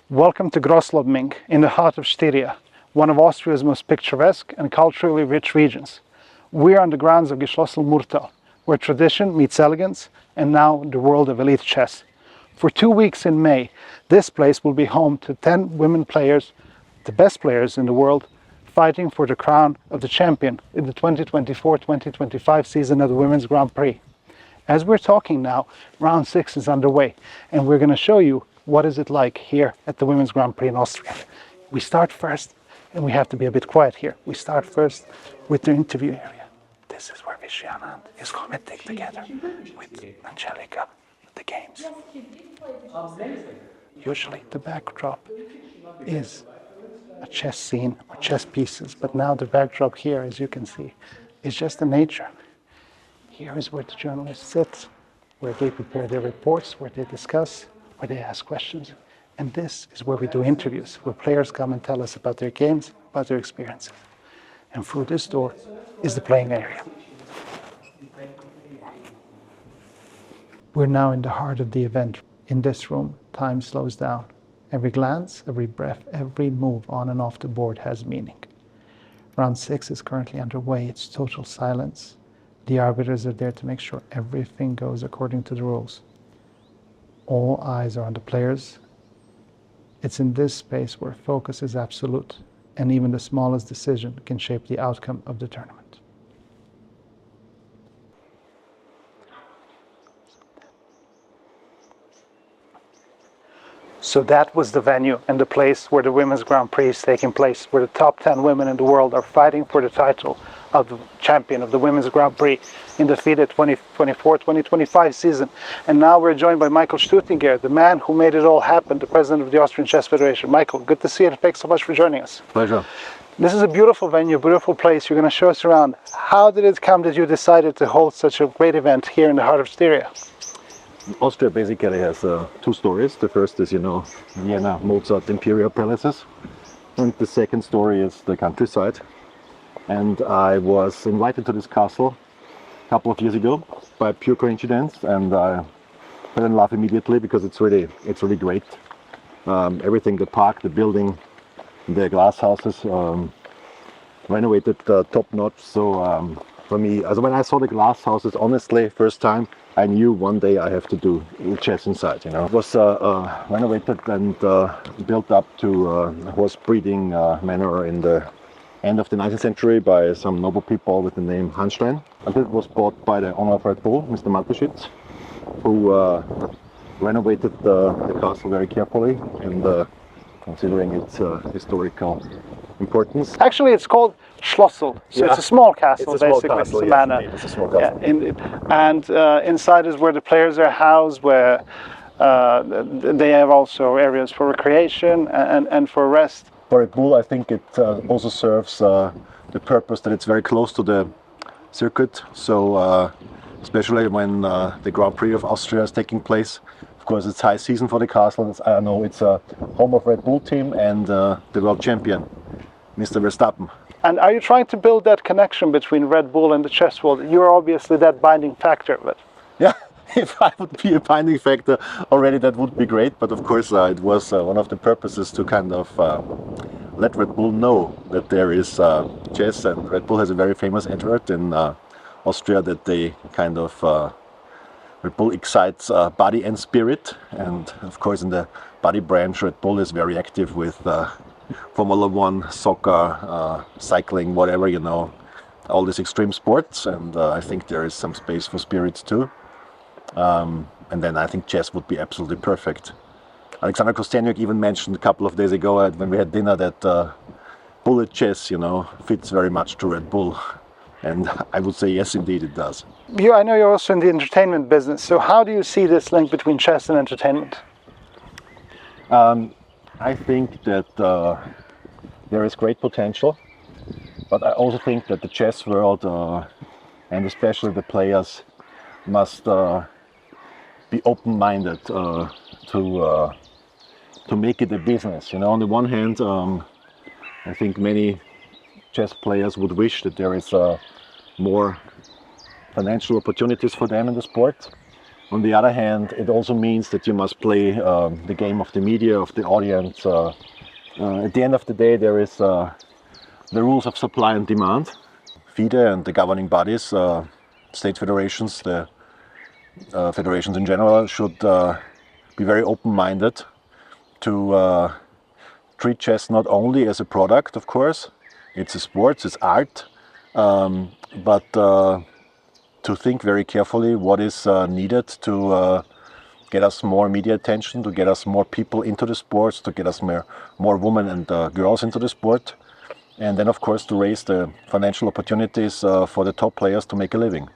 Welcome to G'Schlössl in the heart of Styria, one of Austria's most picturesque and culturally rich regions. We're on the grounds of G'Schlössl Murtal, where tradition meets elegance and now the world of elite chess. For 2 weeks in May, this place will be home to 10 women players, the best players in the world, fighting for the crown of the champion in the 2024-2025 season of the Women's Grand Prix. As we're talking now, round 6 is underway, and we're going to show you what is it like here at the Women's Grand Prix in Austria. We start first, and we have to be a bit quiet here. We start first with the interview area. This is where Vaishali is commenting together with Angelica at the games. Usually the backdrop is a chess scene or chess pieces, but now the backdrop here, as you can see, is just the nature. Here is where the journalists sit, where they prepare their reports, where they discuss, where they ask questions. And this is where we do interviews, where players come and tell us about their games, about their experiences. And through this door is the playing area. We're now in the heart of the event. In this room, time slows down. Every glance, every breath, every move on and off the board has meaning. Round 6 is currently underway. It's total silence. The arbiters are there to make sure everything goes according to the rules. All eyes are on the players. It's in this space where focus is absolute, and even the smallest decision can shape the outcome of the tournament. So that was the venue and the place where the Women's Grand Prix is taking place, where the top 10 women in the world are fighting for the title of the champion of the Women's Grand Prix in the FIDE 2024-2025 season. And now we're joined by Michael Stuttinger, the man who made it all happen, the president of the Austrian Chess Federation. Michael, good to see you, and thanks so much for joining us. Pleasure. This is a beautiful venue, beautiful place. You're going to show us around. How did it come that you decided to hold such a great event here in the heart of Styria? Austria basically has 2 stories. The first is, Vienna Mozart Imperial Palaces. And the second story is the countryside. And I was invited to this castle a couple of years ago by pure coincidence, and I fell in love immediately because it's really great. Everything, the park, the building, the glass houses, renovated top notch. So for me, as when I saw the glass houses, honestly, first time, I knew one day I have to do chess inside. It was renovated and built up to a horse breeding manor in the end of the 19th century by some noble people with the name Hanstein. And it was bought by the owner of Red Bull, Mr. Mateschitz, who renovated the castle very carefully and considering its historical importance. Actually, it's called G'Schlössl, so it's a small castle, it's a small basically. castle, It's a yes, manor. indeed, it's a small castle. Yeah, and inside is where the players are housed, where they have also areas for recreation and for rest. For Red Bull, I think it also serves the purpose that it's very close to the circuit. So especially when the Grand Prix of Austria is taking place, of course it's high season for the castle. I know it's a home of Red Bull team and the world champion, Mr. Verstappen. And are you trying to build that connection between Red Bull and the chess world? You're obviously that binding factor of it. Yeah, if I would be a binding factor already, that would be great. But of course, it was one of the purposes to kind of let Red Bull know that there is chess, and Red Bull has a very famous advert in Austria that they kind of Red Bull excites body and spirit, and of course in the body branch, Red Bull is very active with Formula 1, soccer, cycling, whatever, all these extreme sports, and I think there is some space for spirits too. And then I think chess would be absolutely perfect. Alexandra Kosteniuk even mentioned a couple of days ago when we had dinner that bullet chess, fits very much to Red Bull. And I would say yes, indeed it does. I know you're also in the entertainment business, so how do you see this link between chess and entertainment? I think that there is great potential, but I also think that the chess world, and especially the players, must be open-minded to make it a business. On the one hand, I think many chess players would wish that there is more financial opportunities for them in the sport. On the other hand, it also means that you must play the game of the media, of the audience. At the end of the day, there is the rules of supply and demand. FIDE and the governing bodies, state federations, the federations in general, should be very open-minded to treat chess not only as a product, of course, it's a sport, it's art, but to think very carefully what is needed to get us more media attention, to get us more people into the sports, to get us more women and girls into the sport, and then of course to raise the financial opportunities for the top players to make a living.